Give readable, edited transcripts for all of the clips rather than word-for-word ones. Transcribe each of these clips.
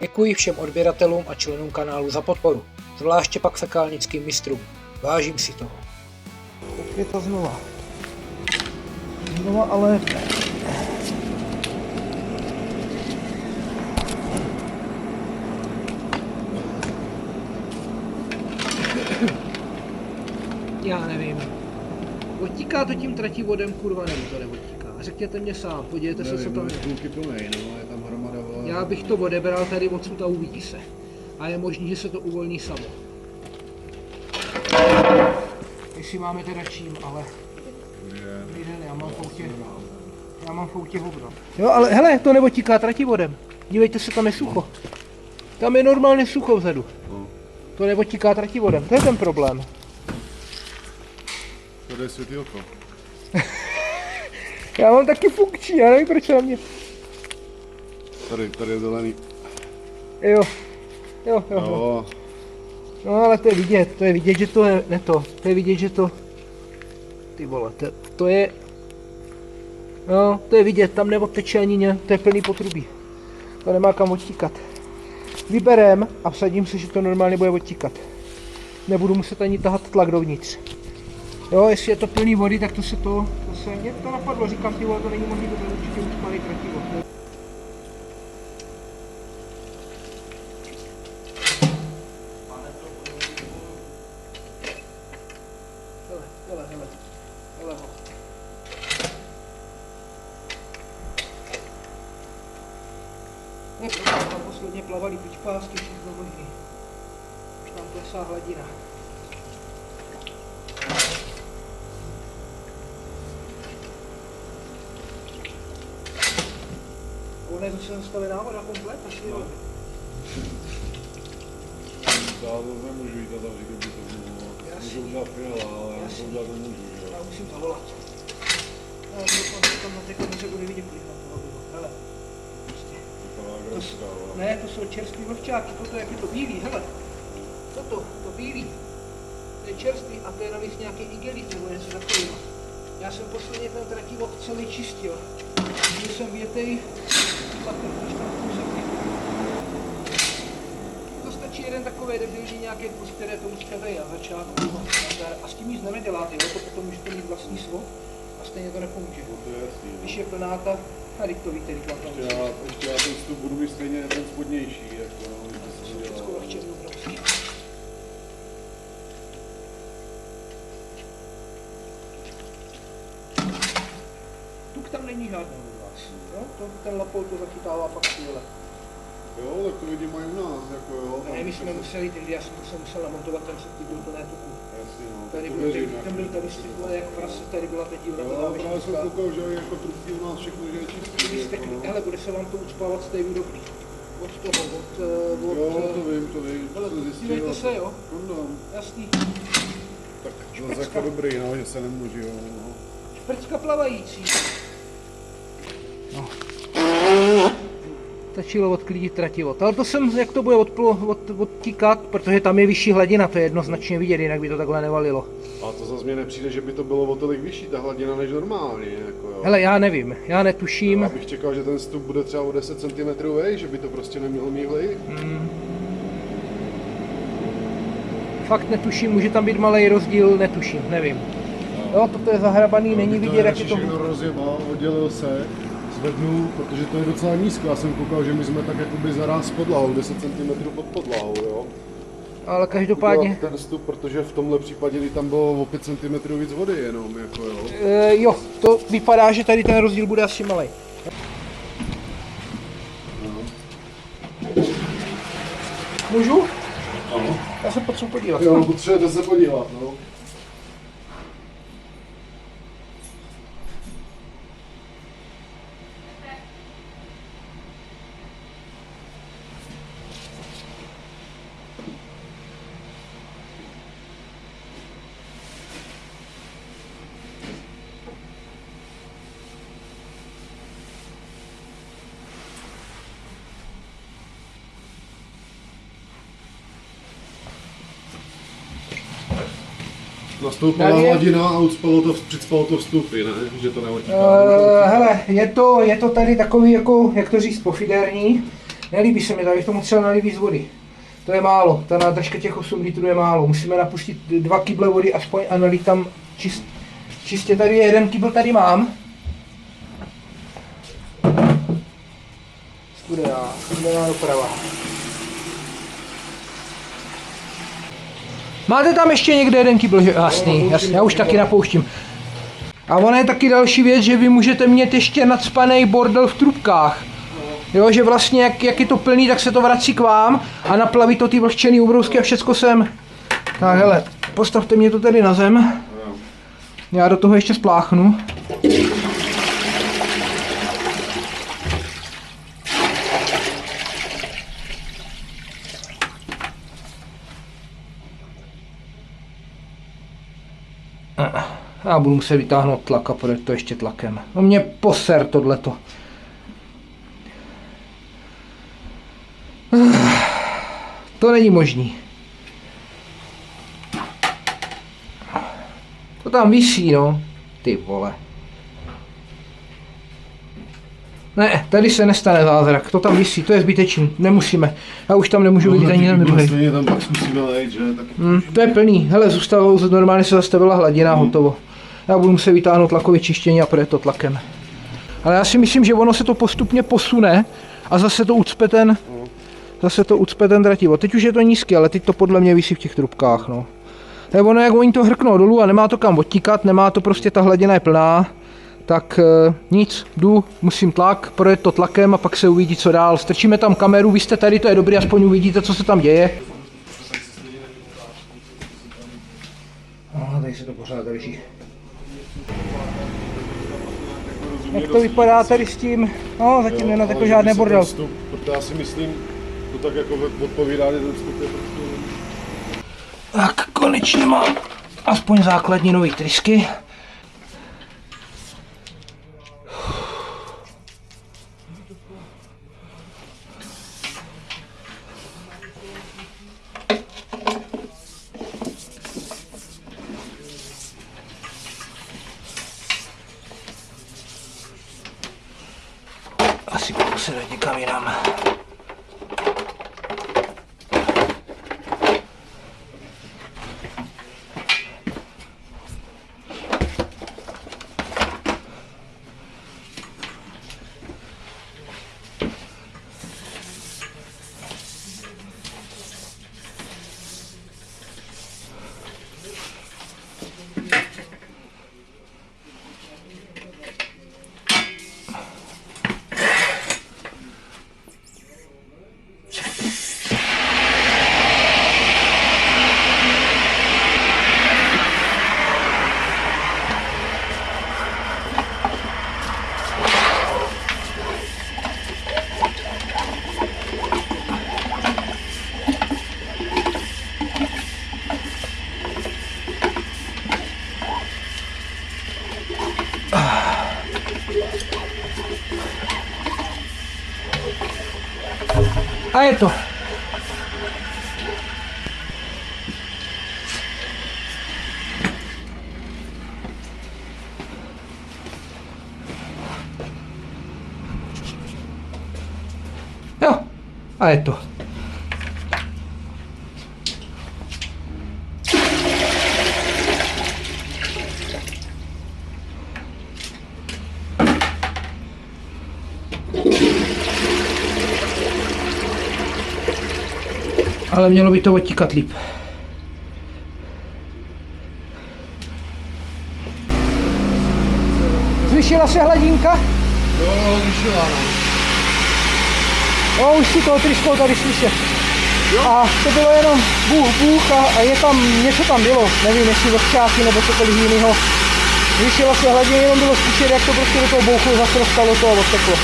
Děkuji všem odběratelům a členům kanálu za podporu, zvláště pak fekálnickým mistrům. Vážím si toho. Tak je to znova. Znova a lépe. Já nevím. Odtíká to tím trativodem, kurva, nebo to neodtíká? Řekněte mě sám, podívejte se, co tam je. Půlky plnej, no, je tam hromada vody. Já bych to odebral tady odsud a uvidí se. A je možný, že se to uvolní samo. Jestli máme teda čím, ale... Já mám v autě hovno. Jo, ale hele, to neodtíká trativodem. Dívejte se, tam je sucho. Tam je normálně sucho vzadu. To neodtíká trativodem, to je ten problém. Tady je světýlko. Já mám taky funkční, já nevím, proč na mě. Tady je zelený. Jo. No ale to je vidět, že to je, ne to je vidět, že to, ty vole, to je, no, to je vidět, tam neodteče ani ně, to je plný potrubí. To nemá kam odtíkat. Vyberem a vsadím se, že to normálně bude odtíkat. Nebudu muset ani tahat tlak dovnitř. Jo, jestli je to plný vody, tak to se mě to napadlo, říkám, ty vole, to není možný, to bude určitě uspalý trativo. Hele ho. Ne, protože tam posledně plavaly pičpásky, všechno možný. Už tam klesá hladina. Ona je zase zastavená voda komplet, asi jo. Já to nemůžu jít a zavřít, kdyby to bylo. Můžu udělat fiala, ale já to udělat nemůžu. Já musím zavolat. Já budu tam na té kameře bude vidět, kolik na toho bylo. Hele. Ne, to jsou čerství vlhčáky, toto jak je to bílý, hele. To bílý. To je čerstvý a to je navíc nějaký igelit nebo něco takového. Já jsem posledně ten trativod celý čistil. Když jsem větej, to stačí jeden takový debilní nějaký kus, které to ustaví na začátku a s tím nic neděláte, jo? To potom můžete mít vlastní svod a stejně to nepomůže. Když je plná ta, tady to víte, když vám tam ještě já ten vstup budu mít stejně ten spodnější, jako všechno lehčí obrovský. Tuk tam není žádný od vás, jo? Ten lapol to zachytává fakt skvěle. Jo, tak to lidi mají u nás, jako jo. Ne, my jsme museli, takže já jsem to musel namontovat, ten se byl plné tuku. Jasně, no. Tady to byl, věřím, ten byl tady střiklé jak prase, tady byla ta díra. Jo, právě jsem koukal, že jako trufí u nás všechno, že je čistý. Jako, no. Hele, bude se vám to ucpávat z té výrobky. Od toho, Jo, to vím, hele, jsem zjistil. dívejte se, jo? Kondom. Jasný. Tak zase jako dobrý, no, že se nemůže, jo. No. Šprcka plavající. No. Stačilo odklidit trativod. Ale to jsem, jak to bude odtíkat, protože tam je vyšší hladina, to je jednoznačně vidět, jinak by to takhle nevalilo. A to zase mně nepřijde, že by to bylo o tolik vyšší, ta hladina, než normálně, jako jo. Hele, já nevím, já netuším. Já bych čekal, že ten vstup bude třeba o 10 cm vej, že by to prostě nemělo míhly. Fakt netuším, může tam být malý rozdíl, netuším, nevím. Jo, toto je zahrabaný, není vidět, jak je to... Všechno rozjebal, oddělil se, zvednul, protože to je docela nízko. Já jsem koukal, že my jsme tak jakoby zaráz podlahou, 10 cm pod podlahou, jo. Ale každopádně... Ten vstup, protože v tomhle případě, kdy tam bylo o 5 cm víc vody jenom, jako jo. Jo, to vypadá, že tady ten rozdíl bude asi malý. Můžu? Ano. Já se potřebuji podívat. Jo, potřebujete se podívat, no. Nastoupila hladina a přicpalo to vstupy, ne? Že to neodtíká. Hele, je to tady takový, jako, jak to říct, pofiderní. Nelíbí se mi, tak bych tomu třeba nalít víc vody. To je málo, ta nádržka těch 8 litrů je málo. Musíme napustit 2 kyble vody aspoň a nalít tam čistě tady jeden kybl tady mám. Studená doprava. Máte tam ještě někde jeden kybl, že? Jasný, jasný, já už taky napouštím. A ona je taky další věc, že vy můžete mít ještě nacpaný bordel v trubkách. Jo, že vlastně jak je to plný, tak se to vrací k vám a naplaví to ty vlhčený ubrousky a všecko sem. Tak hele, postavte mě to tady na zem. Já do toho ještě spláchnu. Já budu muset vytáhnout tlak a podat to ještě tlakem. No mě poser tohleto. To není možný. To tam visí, no. Ty vole. Ne, tady se nestane zázrak. To tam visí, to je zbytečný. Nemusíme. Já už tam nemůžu vidět ani ten druhý. Stejně tam pak zkusíme lejt, že? Taky To je plný. Hele, normálně se zastavila hladina, hotovo. Já budu muset vytáhnout tlakové čištění a projít to tlakem. Ale já si myslím, že ono se to postupně posune a zase to ucpe ten drativo. Teď už je to nízký, ale teď to podle mě visí v těch trubkách, no. Tak ono, jak oni to hrknou dolů a nemá to kam odtíkat, nemá to prostě, ta hladina je plná, tak nic, musím tlak, projet to tlakem a pak se uvidí, co dál. Strčíme tam kameru, vy jste tady, to je dobrý, aspoň uvidíte, co se tam děje. Tady se to pořád drží. Jak to vypadá tady s tím? No, zatím nenatekl žádný bordel. Protože já si myslím, to tak jako odpovídá, ten vstup je prostě... Tak konečně mám aspoň základní nový trysky. Asi budu se dát někam jinam. A je to. Jo, a je to. Ale mělo by to odtíkat líp. Zvýšila se hladinka? Jo, zvýšila, no. No, už si toho tryskou tady slyšet. A to bylo jenom bůh a je tam, něco tam bylo, nevím, jestli vlhčáky nebo cokoliv jiného. Zvýšila se hladina, jenom bylo slyšet, jak to prostě do toho bouchlo, zase dostalo to a odteklo.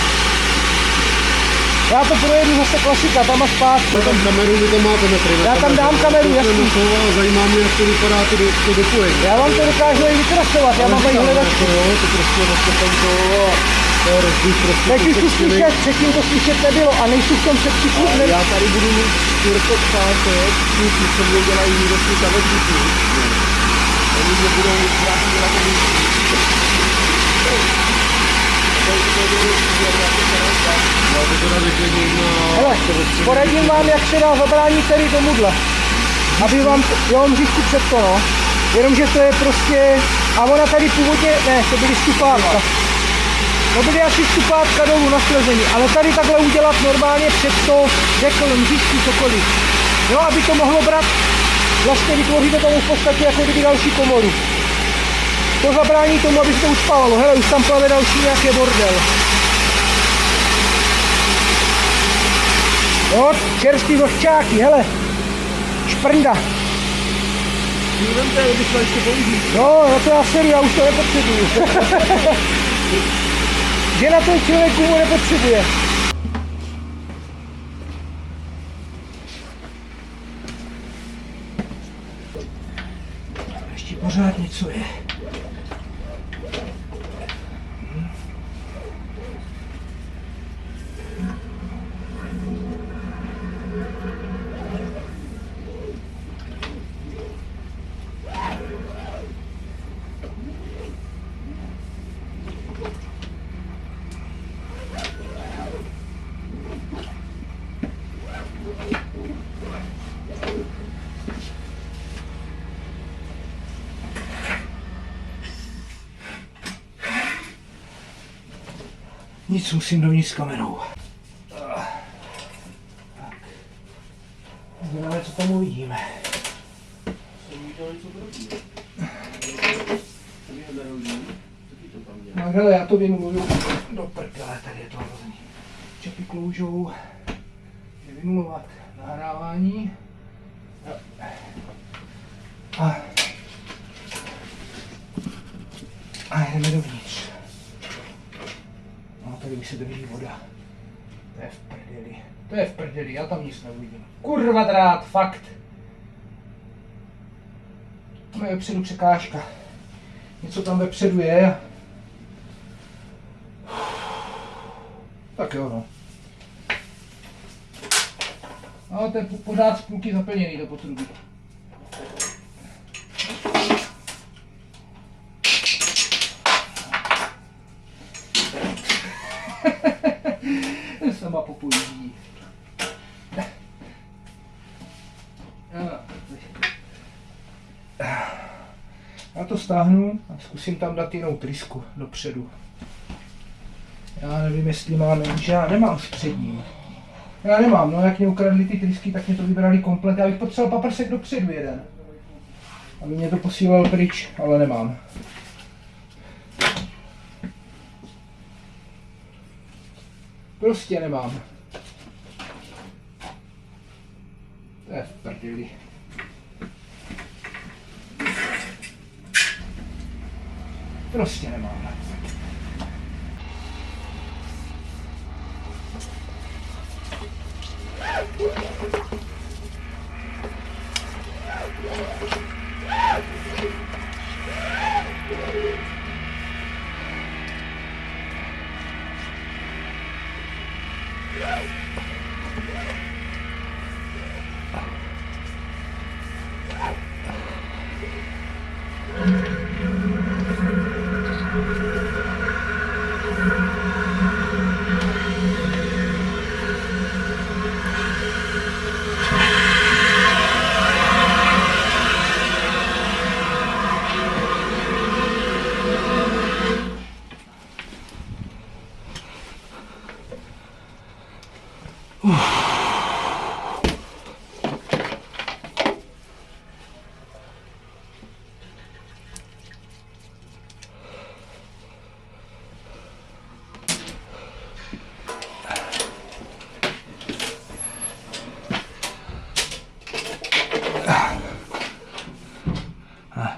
Já to projedu zase klasika, tam a zpátky. Tam kameru, vy tam máte metry. Já tam dám kameru, jasný. Zajímá mě, jak to vypadá to dopojení. Já vám to dokážu i vytrasovat, já mám tady hledačku. To prostě vlastně tam to je rozdíl prostě. Teď už to slyšet, předtím to slyšet nebylo a nejsou v tom předčiku. Já tady budu mít čtvrtopsátek, kluci, co mě dělají výrobky kavetníků. Oni mě budou krásně dělat Hele, Poradím vám, jak se dá zabránit tady tomuhle. Aby vám, jo, mřížku před to, no. Jenomže to je prostě, a ona tady původně, ne, to byly stupátka. To byly asi stupátka dolů na slezení, ale tady takhle udělat normálně před to, řekl, mřížku, cokoliv. Jo, aby to mohlo brát, vlastně vytvoříte tomu v podstatě jako kdyby další komoru. To zabrání tomu, aby se to uspávalo. Hele, už tam plave další nějaké bordel. Jo, čerstvý vlhčáky, hele. Šprnda. Vemte, bych to ještě použít. No, to já sérii, já už to nepotřebuju. Že na to člověk gumu nepotřebuje. Ještě pořád něco je. Nic, musím dovnitř s kamerou. Tak. Uděláme, co tam uvidíme. No hele, já to vynuluju do prdele, tady je to hrozný. Čepy kloužou, je vynulovat nahrávání. A jdeme dovnitř. No, tady už se drží voda. To je v prdeli. To je v prdeli, já tam nic neuvidím. Kurva drát, fakt. To je vepředu překážka. Něco tam vepředu je. Tak jo, no. No, to je pořád z půlky zaplněný do potrubí. Sama popují. Já to stáhnu a zkusím tam dát jinou trysku dopředu. Já nevím, jestli mám, že já nemám střední. Já nemám, no jak mě ukradli ty trysky, tak mě to vybrali komplet. Já bych potřeboval paprsek dopředu jeden. Aby mě to posílal pryč, ale nemám. Prostě nemám. To je v prdeli. Prostě nemám.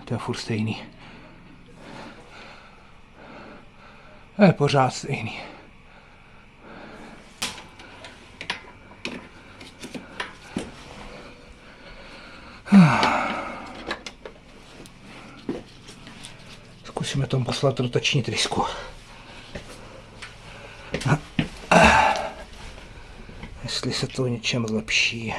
To je furt stejný. To je pořád stejný. Zkusíme tomu poslat rotační trysku. Jestli se to něčem zlepší.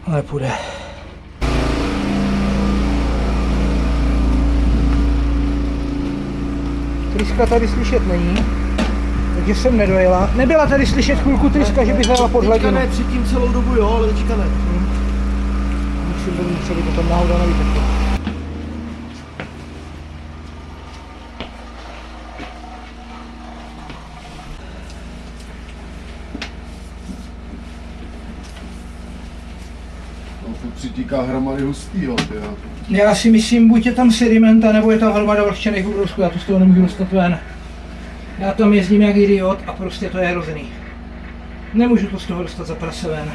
Ale půjde. Tryska tady slyšet není, takže jsem nedojela. Nebyla tady slyšet chvilku tryska, že by zajela pod hladinu. Teďka ne, předtím celou dobu jo, ale teďka ne. Musím dovnitř, co by to tam náhoda nevyteklo. No, to přitíká hromady hustýho, tyjo. Já si myslím, buď je tam sedimenta, nebo je tam hromada vlhčených ubroustků, já to z toho nemůžu dostat ven. Já tam jezdím jak idiot a prostě to je hrozný. Nemůžu to z toho dostat za prase ven.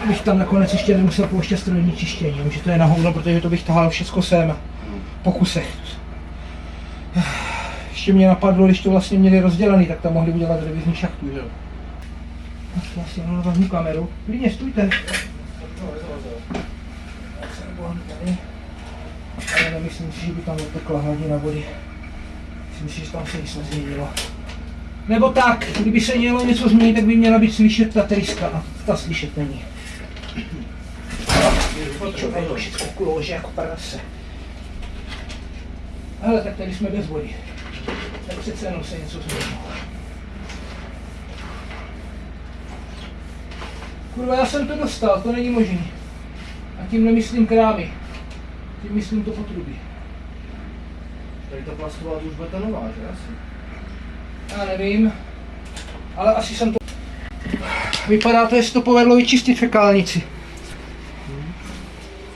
Bych tam nakonec ještě nemusel pouštět strojní čištění, že to je na hovno, protože to bych tahal všecko sem. Po kusech. Ještě mě napadlo, když to vlastně měli rozdělený, tak tam mohli udělat revizní šachtu, že jo. Tak já si jenom vezmu kameru. Klidně stůjte. Ale nemyslím si, že by tam odtekla hladina vody. Myslím si, že tam se nic nezměnilo. Nebo tak, kdyby se mělo něco změnit, tak by měla být slyšet ta tryska a ta slyšet není. Člověk to všechno kulouže jako prase. Ale tak tady jsme bez vody. Tak přece jenom se něco změnilo. Kurva, já jsem to dostal, to není možný. A tím nemyslím krávy. Tím myslím to potrubí. Tady ta plastová to už betonová, že asi? Já nevím. Ale asi jsem to... Vypadá to, jestli to povedlo vyčistit fekálnici.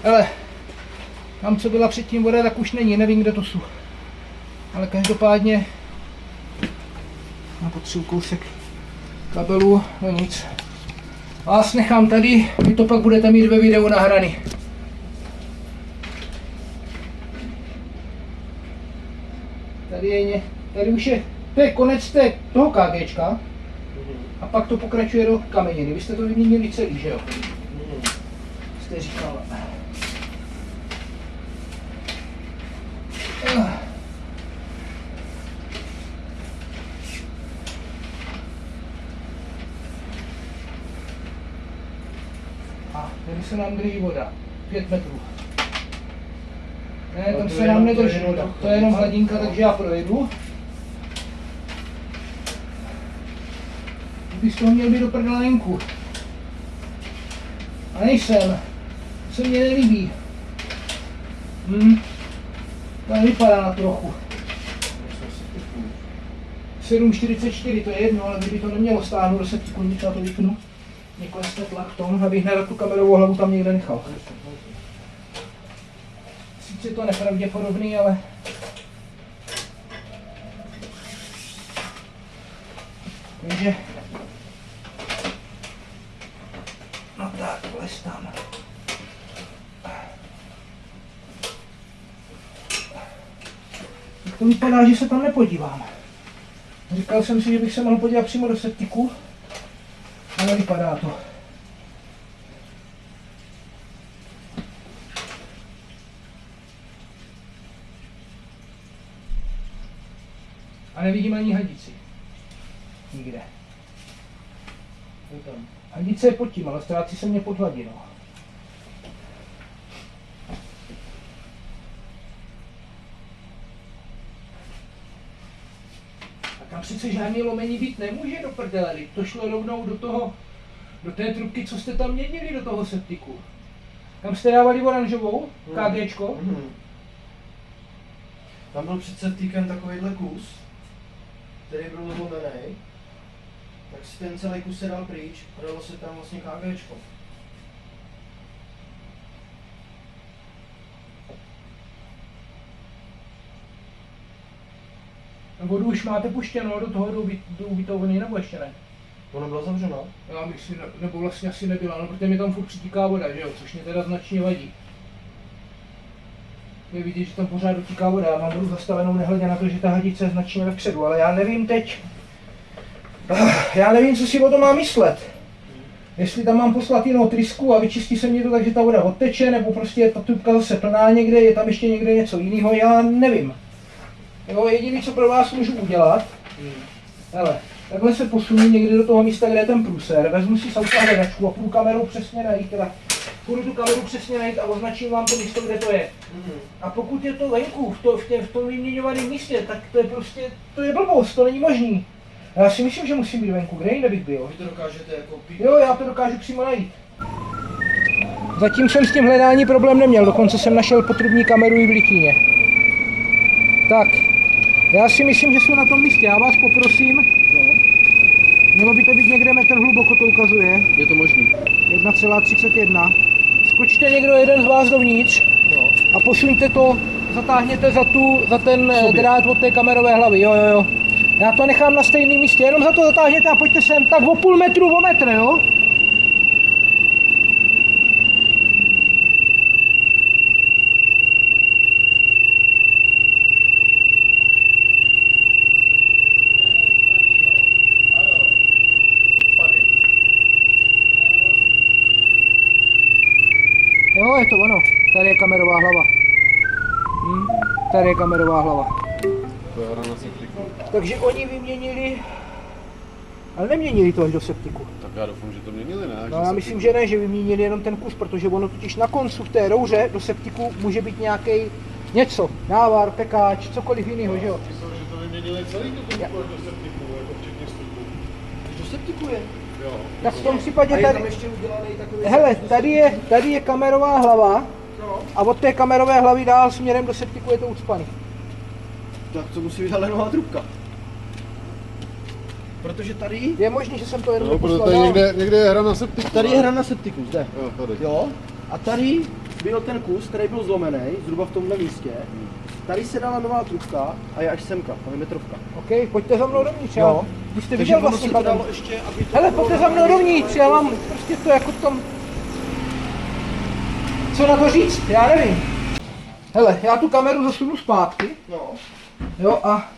Hele, tam co byla předtím voda, tak už není, nevím kde to jsou. Ale každopádně mám potřebuji kousek kabelu, no nic. Vás nechám tady, vy to pak budete mít ve videu nahraný. Tady už je, to je konec toho KGčka a pak to pokračuje do kameniny. Vy jste to vyměnili celý, že jo? Jste říkal. A tady se nám drží voda, 5 metrů. Ne, tam se nám nedrží voda, to je jenom hladinka, takže já projdu. Bys toho měl být do prdele venku. A nejsem. Se mně nelíbí. To nevypadá na trochu. 7,44, to je jedno, ale kdyby to nemělo stáhnout do septiku, já to vypnu. Klesne tlak v tom, abych nerad tu kamerovou hlavu tam někde nechal. Sice je to nepravděpodobný, ale... Takže... No tak, les tam. Tak to vypadá, že se tam nepodívám. Říkal jsem si, že bych se mohl podívat přímo do septiku, ale vypadá to. A nevidím ani hadici. Nikde. Hadice je pod tím, ale ztrácí se mě pod hladinou. A tam přece žádný lomení být nemůže do prdele, to šlo rovnou do té trubky, co jste tam měnili, do toho septiku. Kam jste dávali oranžovou, KGčko? Tam byl před septikem takovýhle kus, který byl zlomený, tak si ten celý kus se dal pryč a dalo se tam vlastně KGčko. Vodu už máte puštěnou do toho do ubytovny, nebo ještě ne? Ona byla zavřena? Já myslím, nebo vlastně asi nebyla, no, protože mi tam furt přitíká voda, že jo, což mě teda značně vadí. Je vidět, že tam pořád dotíká voda, já mám vodu zastavenou nehledě na to, že ta hadice je značně vepředu, ale já nevím teď, co si o tom mám myslet. Jestli tam mám poslat jinou trysku a vyčistí se mě to tak, že ta voda odteče, nebo prostě je ta trubka zase plná někde, je tam ještě někde něco jiného, já nevím. Jo, jediné, co pro vás můžu udělat, hele, takhle se posunu někdy do toho místa, kde je ten průser, vezmu si z auta hledačku a půjdu kamerou přesně najít, půjdu tu kameru přesně najít a označím vám to místo, kde to je. A pokud je to venku, v tom vyměňovaném místě, tak to je prostě, to je blbost, to není možný. Já si myslím, že musím být venku, kde jinde bych byl. Vy to dokážete jako Jo, já to dokážu přímo najít. Zatím jsem s tím hledání problém neměl, dokonce jsem našel potrubní kameru i v Litíně. Tak, já si myslím, že jsou na tom místě, já vás poprosím. Mělo by to být někde metr hluboko, to ukazuje. Je to možný. 1,31. Skočte někdo jeden z vás dovnitř a posuňte to, zatáhněte za ten drát od té kamerové hlavy, jo. Já to nechám na stejném místě, jenom za to zatáhněte a pojďte sem, tak o půl metru, o metr, jo? Jo, je to ono. Tady je kamerová hlava. Tady je kamerová hlava. To je hra na septiku. Takže oni vyměnili, ale neměnili to až do septiku. Tak já doufám, že to měnili, ne? No já myslím, že ne, že vyměnili jenom ten kus, protože ono totiž na koncu v té rouře do septiku může být nějaký něco, návar, pekáč, cokoliv jiného, že jo? Myslel, že to vyměnili celý to do septiku, jako včetně vstupu. Do septiku je. Jo. Tak v tom případě A je tam tady, ještě udělaný takový... hele, tady je kamerová hlava a od té kamerové hlavy dál směrem do septiku je to ucpaný. Tak to musí být ale nová trubka. Protože tady... Je možný, že jsem to jenom No, protože neposlal tady dál. někde je hra na septiku. Tady je hra na septiku, zde. Jo, tady. Jo? A tady byl ten kus, který byl zlomený, zhruba v tomhle místě. Tady se dala nová trubka a je až semka, tam je metrovka. OK, pojďte za mnou dovnitř, Jo. jo? Vy jste Takže viděl ono vlastně se to padem. dalo ještě, aby to... Hele, pojďte za mnou dovnitř, já mám prostě to jako tam... Co na to říct? Já nevím. Hele, já tu kameru zasunu zpátky, No. jo, a...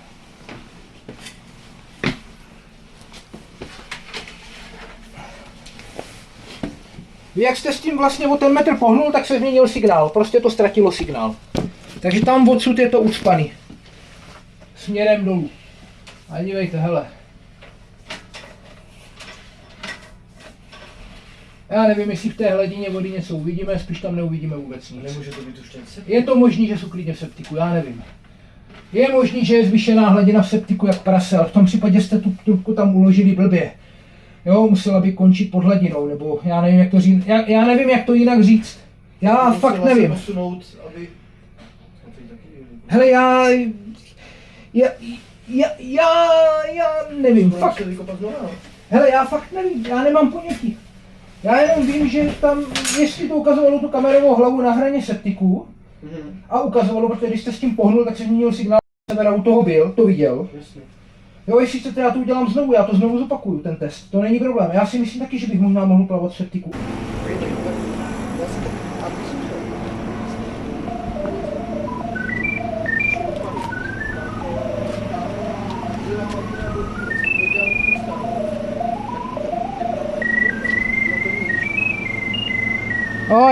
Vy jak jste s tím vlastně o ten metr pohnul, tak se změnil signál, prostě to ztratilo signál. Takže tam odsud je to ucpaný. Směrem dolů. A dívejte, hele. Já nevím, jestli v té hladině vody něco uvidíme, spíš tam neuvidíme vůbec nic. Nemůže to být už ten septik. Je to možný, že jsou klidně v septiku, já nevím. Je možný, že je zvýšená hladina v septiku jak prase, ale v tom případě jste tu trubku tam uložili blbě. Jo, musela by končit pod hladinou, nebo já nevím, jak to říct, já nevím, jak to jinak říct. Já fakt nevím. Posunout, aby... Hele, já nevím, fakt. Se vykopat znova, no. Hele, já fakt nevím, já nemám ponětí. Já jenom vím, že tam, jestli to ukazovalo tu kamerovou hlavu na hraně septiku, a ukazovalo, protože když jste s tím pohnul, tak se změnil signál, severa u toho byl, to viděl. Jasně. Jo, jestli chcete, já to udělám znovu, já to znovu zopakuju, ten test, to není problém. Já si myslím taky, že bych možná mohl plavat v septiku.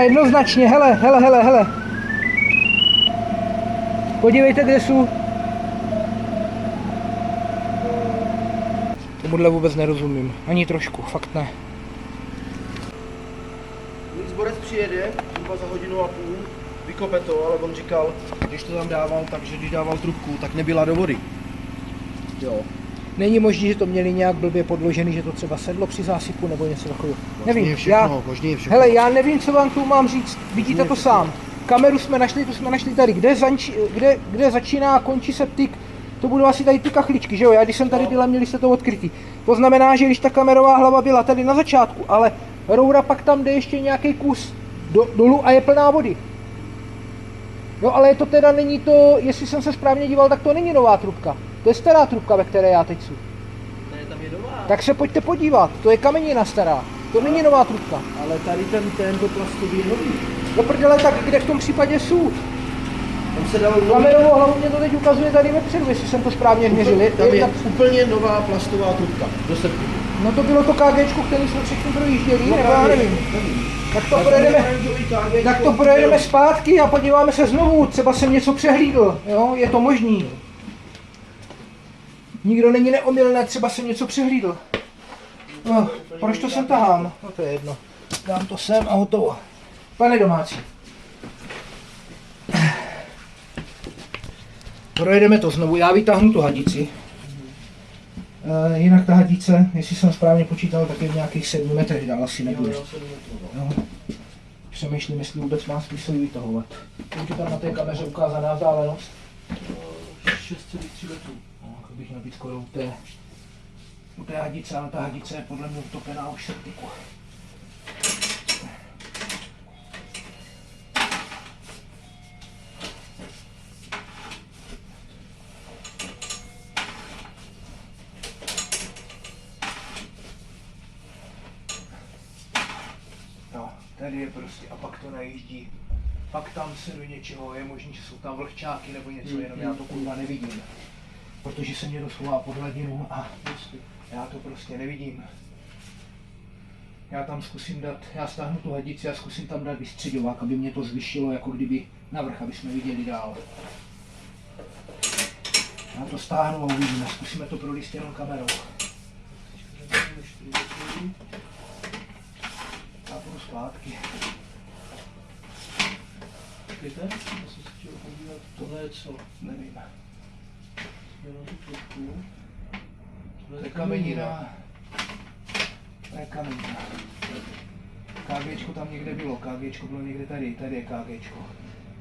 Jednoznačně, hele. Podívejte, kde jsou. Tomuhle vůbec nerozumím, ani trošku, fakt ne. Zborec přijede, zhruba za hodinu a půl, vykope to, ale on říkal, když to tam dával, takže když dával trubku, tak nebyla do vody. Jo. Není možné, že to měli nějak blbě podložený, že to třeba sedlo při zásypu nebo něco takového. Možný je všechno, možný je všechno. Hele, já nevím, co vám tu mám říct, vidíte to sám. Kameru jsme našli, tu jsme našli tady, kde začíná a končí septik, to budou asi tady ty kachličky, že jo? Já když jsem tady byla, měli jste to odkrytý. To znamená, že když ta kamerová hlava byla tady na začátku, ale roura pak tam jde ještě nějaký kus dolů a je plná vody. Jo, ale je to teda není to, jestli jsem se správně díval, tak to není nová trubka. To je stará trubka, ve které já teď jsem. Ne, tam je nová. Tak se pojďte podívat, to je kamenina stará, to není nová trubka. Ale tady tento plastový je nový. Do prdele, tak kde v tom případě jsou? Tam se dalo Kamerovou hlavu mě to teď ukazuje tady vepředu, jestli jsem to správně změřil. Tam je úplně nová plastová trubka do septiku. No to bylo to KGčko, který jsme předtím projížděli, nebo já nevím. Tak to projedeme zpátky a podíváme se znovu, třeba jsem něco přehlídl, jo, je to možný. Nikdo není neomylné, třeba jsem něco přehlídl. No, proč to sem tahám? No to je jedno. Dám to sem a hotovo. Pane domácí. Projedeme to znovu. Já vytáhnu tu hadici. Jinak ta hadice, jestli jsem správně počítal, tak je v nějakých 7 metrech dál asi nebude. No. Přemýšlím, jestli vůbec má smysl ji vytahovat. Můžu tam na té kameře ukázaná vzdálenost? 6,3 metrů. No, to bych měl být skoro u té hadice, ale ta hadice je podle mě utopená už v septiku. No, tady je prostě a pak to najíždí. Pak tam se do něčeho, je možný, že jsou tam vlhčáky nebo něco, jenom já to kurva nevidím. Protože se mě doslova pod hladinu a já to prostě nevidím. Já tam zkusím dát, já stáhnu tu hadici a zkusím tam dát vystřeďovák, aby mě to zvyšilo jako kdyby navrch, aby jsme viděli dál. Já to stáhnu a uvidíme, zkusíme to prolíst jenom kamerou. Já půjdu zpátky. Počkejte, já jsem se chtěl podívat, tohle je co? Nevím. Jenom tu trubku. To je kamenina. To je kamenina. KGčko tam někde bylo, KGčko bylo někde tady, tady je KGčko.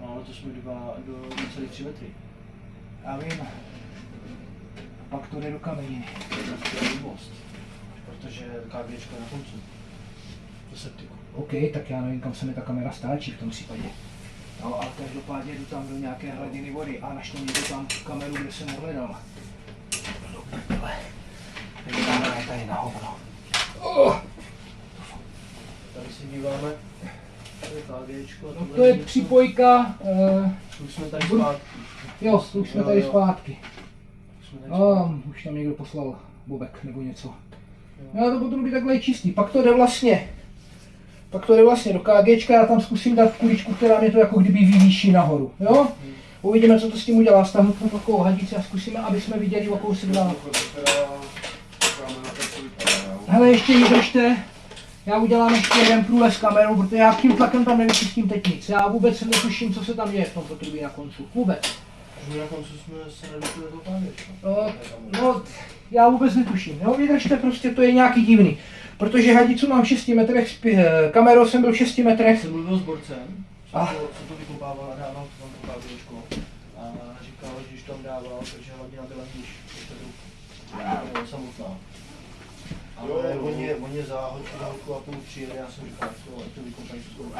No, ale to jsme 2,3 metry. Já vím. A pak to jde do kameniny. To je most. Protože KGčko je na konci. To septiku. OK, tak já nevím, kam se mi ta kamera stáčí v tom případě. No, ale každopádně jdu tam do nějaké hladiny vody a našlo někdo tam kameru, kde jsem hledal. Do prdele. Tady kamera je tady na hovno. Tady si díváme. To je KGčko. No to je připojka. Už jsme tady zpátky. Jo, už jsme tady zpátky. Už jsme tady zpátky. Už tam někdo poslal bobek nebo něco. No to potom by takhle čistý. Pak to jde vlastně do KGčka, já tam zkusím dát kuličku, která mě to jako kdyby vyvýší nahoru. Jo? Uvidíme, co to s tím udělá. Stáhnu tam takovou hadici a zkusíme, aby jsme viděli, o kousek dál. Hele, ještě vydržte. Já udělám ještě jeden průlez kamerou, protože já tím tlakem tam nevyčistím teď nic. Já vůbec netuším, co se tam děje v tom potrubí na koncu. Vůbec. Že na konci jsme se nedostali do KGčka. No, já vůbec netuším. Jo? Vydržte, prostě to je nějaký divný. Protože hadicu mám v 6 metrech, kamerou jsem byl v 6 metrech. Jsem mluvil s borcem, co to vykopával a dával to tam to KGčko. A říkal, že když tam dával, takže hladina byla níž, než samotná. Ale on je za hodku a půl přijede, já jsem říkal, to vykopají s tou.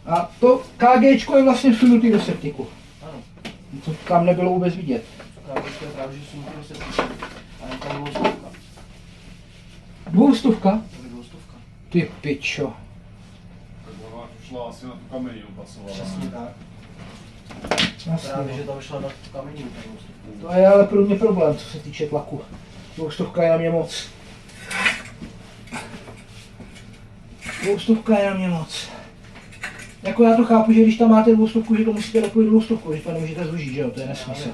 A to KGčko je vlastně vsunutý do septiku. Ano. To tam nebylo vůbec vidět. KGčko je právě, že jsou to septiku. A tam bylo 100. 200? To by bylo 100. Ty pičo. Tak ona už šla asi na tu kameninu pasovala. Přesně tak. Jasně. Právě, že tam šla na tu kameninu. To je ale pro mě problém, co se týče tlaku. 200 je na mě moc. 200 je na mě moc. Jako já to chápu, že když tam máte 200, že to musíte napojit 200, že to nemůžete zúžit, že jo, to je nesmysl.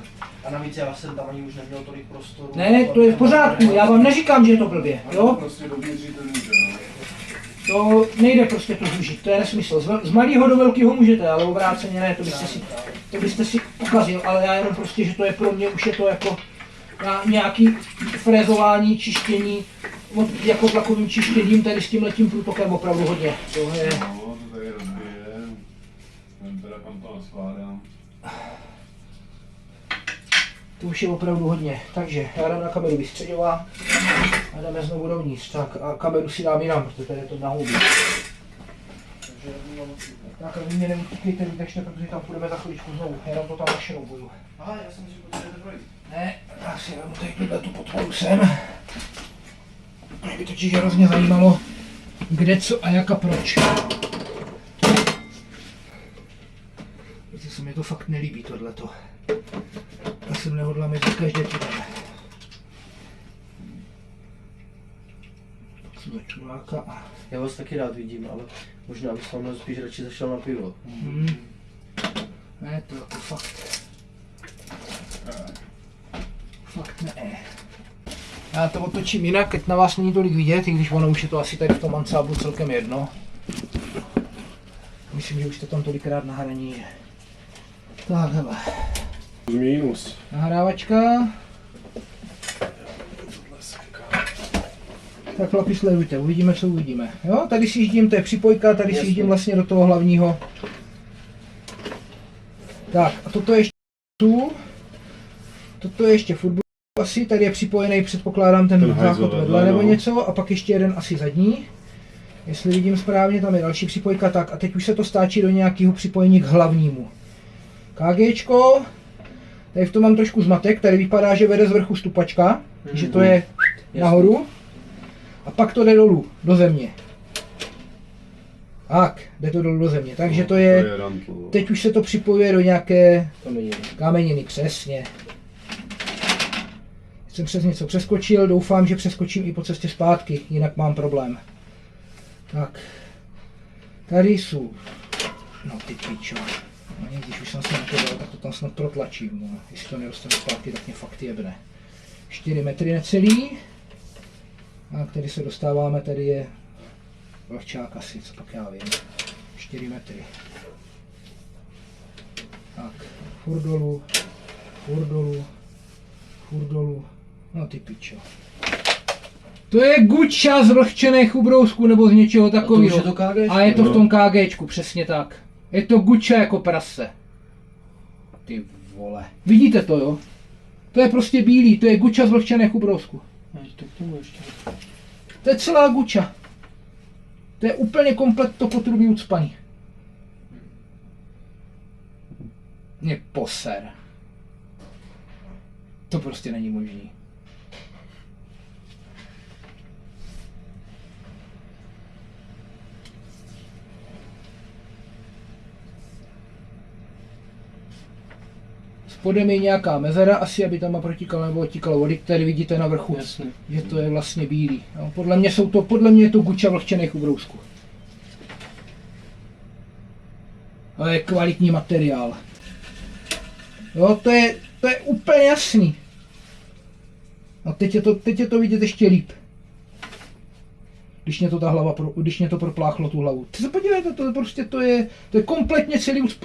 A navíc já jsem tam ani už neměl tolik prostoru. Ne, to je v pořádku, já vám neříkám, že je to blbě, jo? Prostě dovnitř to může, no. To nejde prostě to zúžit, to je nesmysl. Z malého do velkého můžete, ale obráceně ne, to byste si ukazil, ale já jenom prostě, že to je pro mě, už je to jako nějaký frezování, čištění, jako tlakovým čištěním, tady s tímhletím průtokem opravdu hodně. To je... No, to tady rozbije. Nevím teda kam to naskládám. To už je opravdu hodně, takže já dám na kameru vystředová a jdeme znovu dovnitř, tak a kameru si dám jinam, protože tady je to na hubě. Tak a vy mě neutíkejte, vydržte, protože tam půjdeme za chvíličku znovu, jenom to tam mašinou budu. Aha, já jsem si potřeboval projít. Ne, já si vezmu tady tuhle tu podporu sem. Mě by totiž hrozně zajímalo, kde, co a jak a proč. Víte, se mi to fakt nelíbí tohleto. Já jsem nehodlám jít za každé týden. Čuláka a... Já vás taky rád vidím, ale možná bych s vámi spíš radši zašel na pivo. Ne, to jako fakt. Já to otočím jinak, ať na vás není tolik vidět, i když ono už je to asi tady v tom ansáblu celkem jedno. Myslím, že už to tam tolikrát nahraní je. Tak, hele. Minus. Nahrávačka. Tak chlapi, sledujte, uvidíme, co uvidíme. Jo, tady si jíždím, to je připojka, tady si jíždím vlastně do toho hlavního. Tak, a toto je ještě tu. Toto je ještě furt asi, tady je připojený, předpokládám, ten záchod vedle nebo něco, a pak ještě jeden asi zadní. Jestli vidím správně, tam je další připojka, tak a teď už se to stáčí do nějakého připojení k hlavnímu. KGčko, tady v tom mám trošku zmatek, tady vypadá, že vede z vrchu stupačka, že to je nahoru. A pak to jde dolů, do země. Tak, jde to dolů do země, takže to je, teď už se to připojuje do nějaké kameniny, přesně. Jsem přes něco přeskočil, doufám, že přeskočím i po cestě zpátky, jinak mám problém. Tak, tady jsou, no ty pičo, no, když už jsem se na to dal, tak to tam snad protlačím, no. Jestli to nedostanu zpátky, tak mě fakt jebne. 4 metry necelý, a tady se dostáváme, tady je vlhčák asi, co pak já vím, 4 metry. Tak, furt dolů, furt dolů, furt dolů, no ty pičo. To je guča z vlhčených ubrousků nebo z něčeho takového. A je to v tom KGčku, přesně tak. Je to guča jako prase. Ty vole. Vidíte to, jo? To je prostě bílý, to je guča z vlhčených ubrousků. To je celá guča. To je úplně komplet to potrubí ucpaný. Mě poser. To prostě není možný. Spodem je nějaká mezera, asi aby tam protíkala nebo odtíkala vody, tady vidíte na vrchu, jasně, že to je vlastně bílý. No, podle mě je to guča vlhčených ubrousků. Ale je kvalitní materiál. Jo, to je úplně jasný. A teď je to vidět ještě líp. Když mě to propláchlo tu hlavu. Ty se podívejte, to je kompletně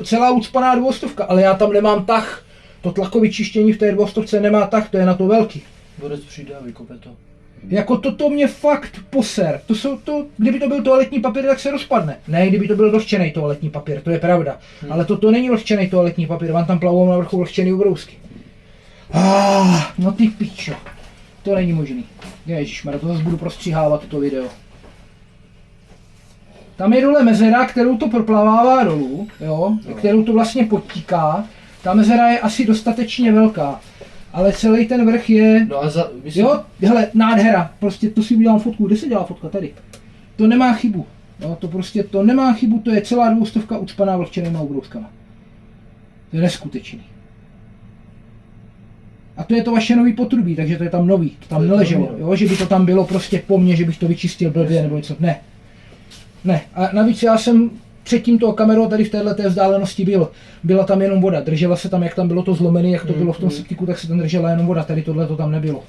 celá ucpaná 200, ale já tam nemám tah. To tlakový čištění v té 200 nemá tah, to je na to velký. Vodec přijde a vykope to. Jako toto mě fakt poser. Kdyby to byl toaletní papír, tak se rozpadne. Ne, kdyby to byl vlhčený toaletní papír, to je pravda. Ale toto není vlhčený toaletní papír, vám tam plavou na vrchu vlhčený ubrousky. No ty pičo. To není možný. Ježišmarja, to zase budu prostříhávat toto video. Tam je dole mezera, kterou to proplavává dolů, jo, kterou to vlastně podtíká. Ta mezera je asi dostatečně velká, ale celý ten vrch je, jo, hele, nádhera, prostě to si udělám fotku, kde se dělá fotka, tady. To nemá chybu, jo, to nemá chybu, to je celá 200 ucpaná vlhčenýma ubrouskama. To je neskutečný. A to je to vaše nový potrubí, takže to je tam nový, to tam neleželo, jo, že by to tam bylo prostě po mně, že bych to vyčistil blbě nebo něco, ne. Ne, a navíc já jsem předtím toho kamerou tady v této vzdálenosti byl. Byla tam jenom voda, držela se tam, jak tam bylo to zlomené, jak to bylo v tom septiku, tak se tam držela jenom voda, tady tohle to tam nebylo.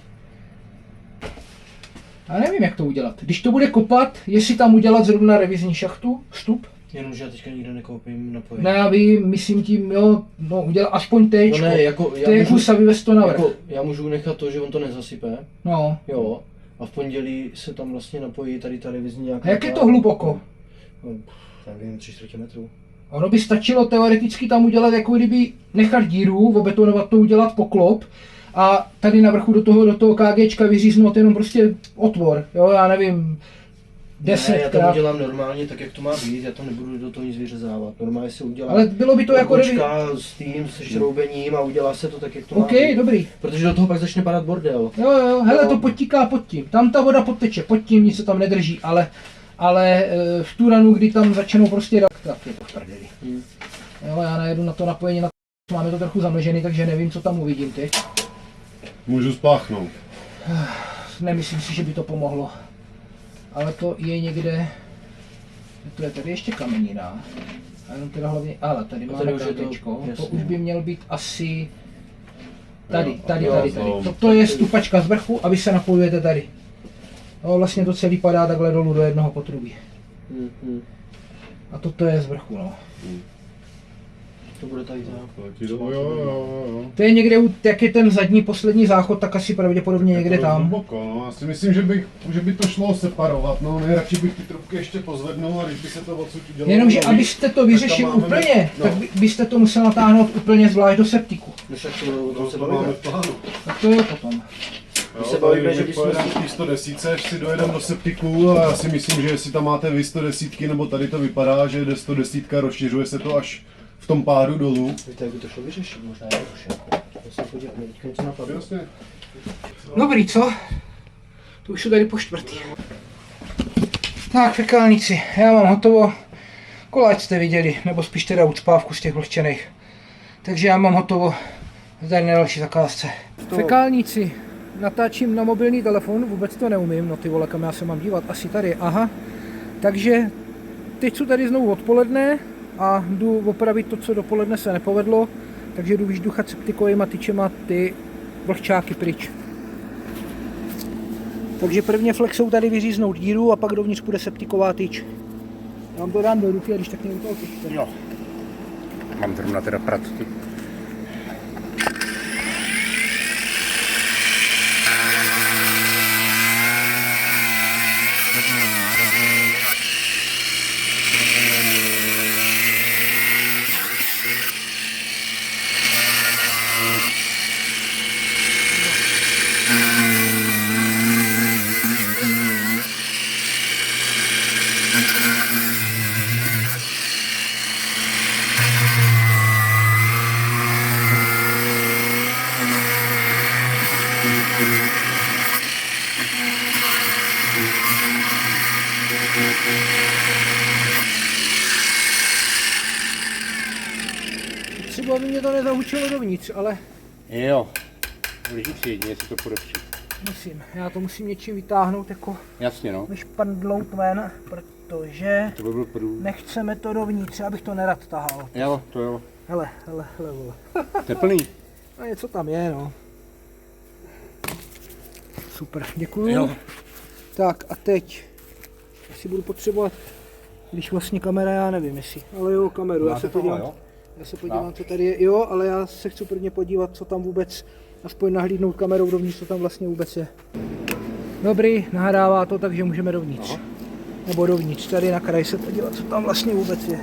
A nevím, jak to udělat. Když to bude kopat, jestli tam udělat zrovna revizní šachtu, vstup. Jenomže já teďka nikde nekoupím napojení. Ne, já vím, myslím tím, jo, no udělat aspoň téčko. No ne, jako, to je kusa vyvez to navrch. Jako, já můžu nechat to, že on to nezasype. No. Jo. A v pondělí se tam vlastně napojí tady ta revizní nějaká. A jak je to hluboko? No, nevím, 3/4 metru. Ono by stačilo teoreticky tam udělat, jako kdyby nechat díru, obetonovat to, udělat poklop a tady na vrchu do toho KGčka vyříznout jenom prostě otvor, jo, já nevím, 10 Ne, já to udělám normálně tak, jak to má být, já to nebudu do toho nic vyřezávat, normálně se udělá. Ale bylo by to jako s tím, se šroubením a udělá se to tak, jak to má být. Dobrý. Protože do toho pak začne padat bordel. Jo, hele, to podtíká pod tím, tam ta voda podteče, pod tím nic se tam nedrží, ale v tu ranu, kdy tam začnou prostě dát, tak je to v prdeli. Jo, já najedu na to napojení, máme to trochu zamlžený, takže nevím, co tam uvidím teď. Můžu spáchnout. Nemyslím si, že by to pomohlo. Ale to je někde, to je tady ještě kamenina. A jenom teda hlavně, ale tady máme KGčko, to už by měl být asi Tady. Jo. To je stupačka z vrchu a vy se napojujete tady. No, vlastně to celý padá takhle dolů do jednoho potrubí. A toto je z vrchu, no. To bude tady tak. Jo. To je někde, jak je ten zadní poslední záchod, tak asi pravděpodobně někde tam. Hluboko, no. Já si myslím, že by to šlo separovat, no. Nejradši bych ty trubky ještě pozvednul a když by se to odsud udělalo. Jenomže abyste to vyřešili úplně, tak byste to musel natáhnout úplně zvlášť do septiku. To máme v plánu. Tak to je potom. se bavíme, že bychom v 110 si dojedeme do septiku a já si myslím, že jestli tam máte vy 110, nebo tady to vypadá, že jde 110, rozšiřuje se to až v tom pádu dolů. Víte, jak by to šlo vyřešit, možná jednoduše. Já se podívám, teďka něco napadlo. Jasně. Dobrý, co? To už jsou tady po čtvrtý. Tak, fekálníci, já mám hotovo. Koláč jste viděli, nebo spíš teda ucpávku z těch vlhčených. Takže já mám hotovo. Zdar na další zakázce. Fekálníci, natáčím na mobilní telefon, vůbec to neumím, no ty vole, kam já se mám dívat, asi tady, aha. Takže teď jsou tady znovu odpoledne a jdu opravit to, co dopoledne se nepovedlo, takže jdu vyžduchat septikovýma tyčema ty vlhčáky pryč. Takže prvně flexou tady vyříznout díru a pak dovnitř půjde septiková tyč. Já vám to dám do ruky a když tak mě utolkejte. Jo. Mám zrovna teda pracky. Třeba by mě to nezahučilo dovnitř, ale Jo. Lžici jedině si to podepřít. musím. Já to musím něčím vytáhnout jako Jasně no. vyšpandlout ven, protože To by byl prů. nechceme to dovnitř, abych to nerad tahal. Jo, to jo. Hele, vole. To je plný. A něco tam je, no. Super, děkuju. Jo. Tak a teď, asi budu potřebovat, když vlastně kamera, já nevím jestli, ale jo, kameru, já se podívám. Já se podívám, co tady je, jo, ale já se chci prvně podívat, co tam vůbec, aspoň nahlídnout kamerou dovnitř, co tam vlastně vůbec je. Dobrý, nahrává to, takže můžeme dovnitř. Aha. Nebo dovnitř, tady na kraj se podívat, co tam vlastně vůbec je.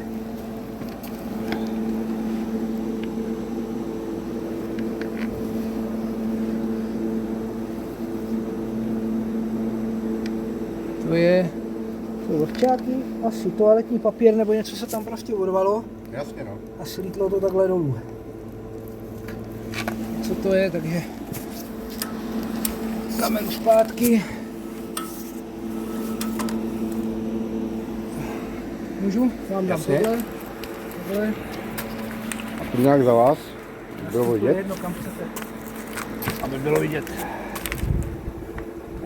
To jsou vlhčáky, asi toaletní papír nebo něco se tam prostě urvalo. Jasně no. A slítlo to takhle dolů. Co to je, takže kameru zpátky. Můžu? Vám dám Jasně. tohle. A to nějak za vás? Bylo To je vidět? jedno, kam chcete. Aby bylo vidět.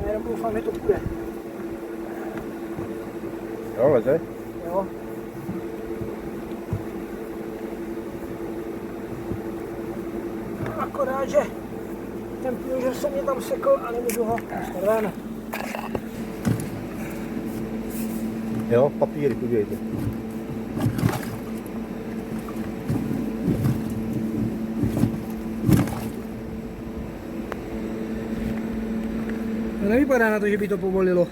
Já jenom doufám, že to půjde. Jo, leze. Jo. Akorát, že ten plužer se mě tam sekl a nemůžu ho dostat ven. Jo, papíry, podívejte. To nevypadá na to, že by to povolilo.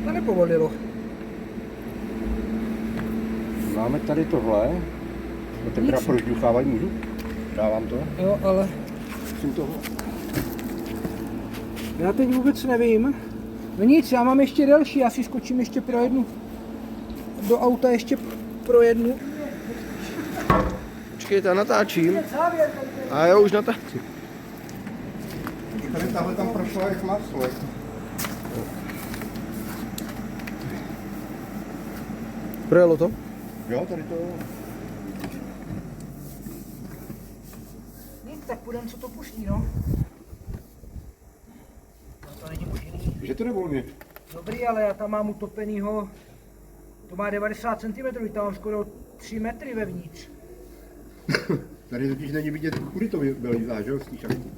To nepovolilo. Máme tady tohle. To tenkrát prožduchávat můžu? Dávám to. Jo, ale Musím toho. já teď vůbec nevím. No nic, já mám ještě delší, já si skočím ještě pro jednu. Do auta ještě pro jednu. Počkejte, já natáčím. A jo, už natáčím. Tady tahle tam prošla jak maslo. Projelo to? Jo, tady to. Nic, tak půjdem, co to pustí, no. Že to jde volně. Dobrý, ale já tam mám utopenýho, to má 90 cm, tam mám skoro 3 metry vevnitř. Tady totiž není vidět, kudy to vylízá, že jo, z té šachty.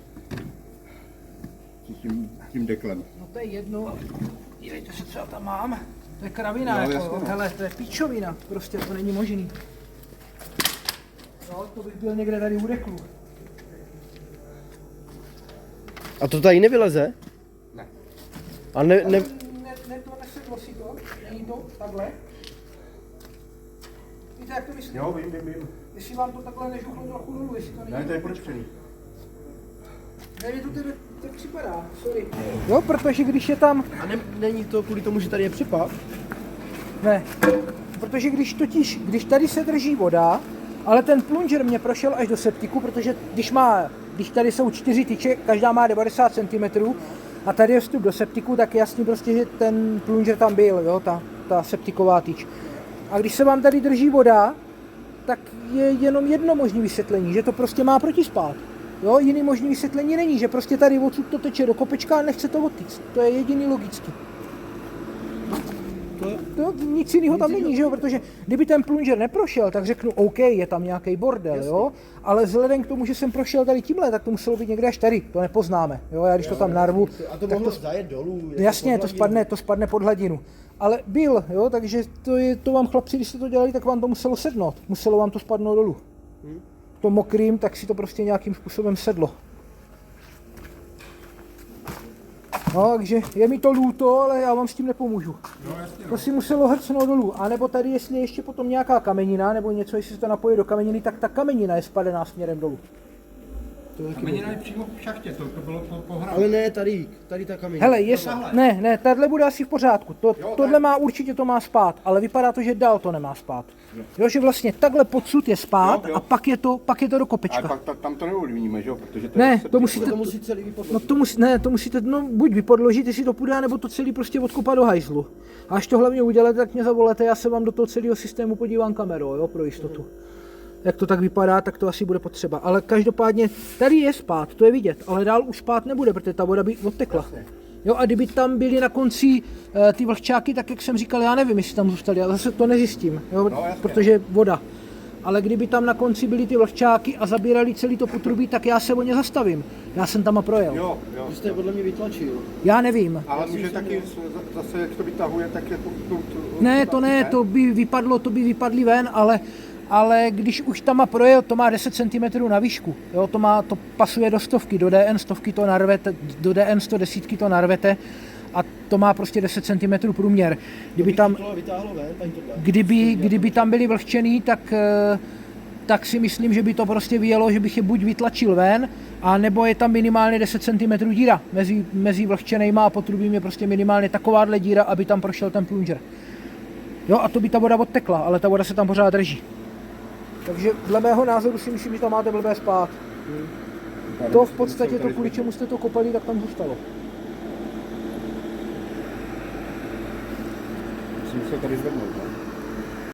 S tím deklem. No to je jedno, dívejte se, co já tam mám. To je kravina, No, jako, jasně, no. hele, to je píčovina, prostě to není možný. No, to bych byl někde tady u deklu. A to tady nevyleze? Ne. A ne, Ne, to nesedlo si to, není to takhle. Víte, jak to myslím? Jo, vím. Jestli vám to takhle nežuchlo trochu dolů, jestli to není... Ne, to je podepřený. Ne, mě to tedy tak připadá, sorry. Jo, protože když je tam... A není to kvůli tomu, že tady je připad? Ne, protože když tady se drží voda, ale ten plunger mě prošel až do septiku, protože když tady jsou 4 tyče, každá má 90 cm a tady je vstup do septiku, tak je jasný prostě, že ten plunger tam byl, jo, ta septiková tyč. A když se vám tady drží voda, tak je jenom jedno možné vysvětlení, že to prostě má protispát. Jo, jiný možný vysvětlení není, že prostě tady odsud to teče do kopečka a nechce to odtýct. To je jediný logický. To nic jiného tam není, že jo, protože kdyby ten plunger neprošel, tak řeknu OK, je tam nějaký bordel, jo, ale vzhledem k tomu, že jsem prošel tady tímhle, tak to muselo být někde až tady, to nepoznáme, jo, já když to tam narvu, A to mohlo zajet dolů. jako jasně, pod to spadne pod hladinu. Ale byl, jo, takže to vám chlapci, když jste to dělali, tak vám to muselo sednout, muselo vám to spadnout dolů. To mokrým, tak si to prostě nějakým způsobem sedlo. No, takže je mi to líto, ale já vám s tím nepomůžu. To si muselo hrcnout dolů. A nebo tady, jestli je ještě potom nějaká kamenina, nebo něco, jestli se to napojí do kameniny, tak ta kamenina je spadená směrem dolů. Kamenina je přímo v šachtě, to bylo po hraní. Ale ne, tady ta kamena. Hele, ne, tahle bude asi v pořádku. Tohle má určitě to má spát, ale vypadá to, že dál to nemá spát. Jo, že vlastně takhle podsud je spát a pak je to do kopečka. Ale pak tam to neovlivníme, že jo, protože to je Ne, to musíte, To musí celý vypodložit. to musíte buď vypodložit, jestli to půjde, nebo to celý prostě odkopat do hajzlu. A až to hlavně uděláte, tak mě zavolete, já se vám do toho celého systému podívám kamerou, jo, pro jistotu. Jak to tak vypadá, tak to asi bude potřeba. Ale každopádně tady je spát, to je vidět, ale dál už spát nebude, protože ta voda by odtekla. Jo, a kdyby tam byly na konci ty vlhčáky, tak jak jsem říkal, já nevím, jestli tam zůstaly, já zase to nezjistím, jo, protože voda. Ale kdyby tam na konci byly ty vlhčáky a zabírali celý to potrubí, tak já se o ně zastavím. Já jsem tam a projel. Jo. Vy jste je podle mě vytlačil. Já nevím. Ale může taky zase, jak to vytahuje, tak je Ne, to by vypadly ven, ale když už tam má projel, to má 10 cm na výšku. Jo, to pasuje do stovky, do DN 100 to narvete, do DN 110 to narvete a to má prostě 10 cm průměr. Kdyby tam byly vlhčený, tak si myslím, že by to prostě vyjelo, že bych je buď vytlačil ven, a nebo je tam minimálně 10 cm díra. Mezi vlhčenejma a potrubím je prostě minimálně takováhle díra, aby tam prošel ten plunger. Jo, a to by ta voda odtekla, ale ta voda se tam pořád drží. Takže dle mého názoru si myslím, že tam máte blbé spát. To v podstatě to, kvůli čemu jste to kopali, tak tam zůstalo. Musím se tady zvednout.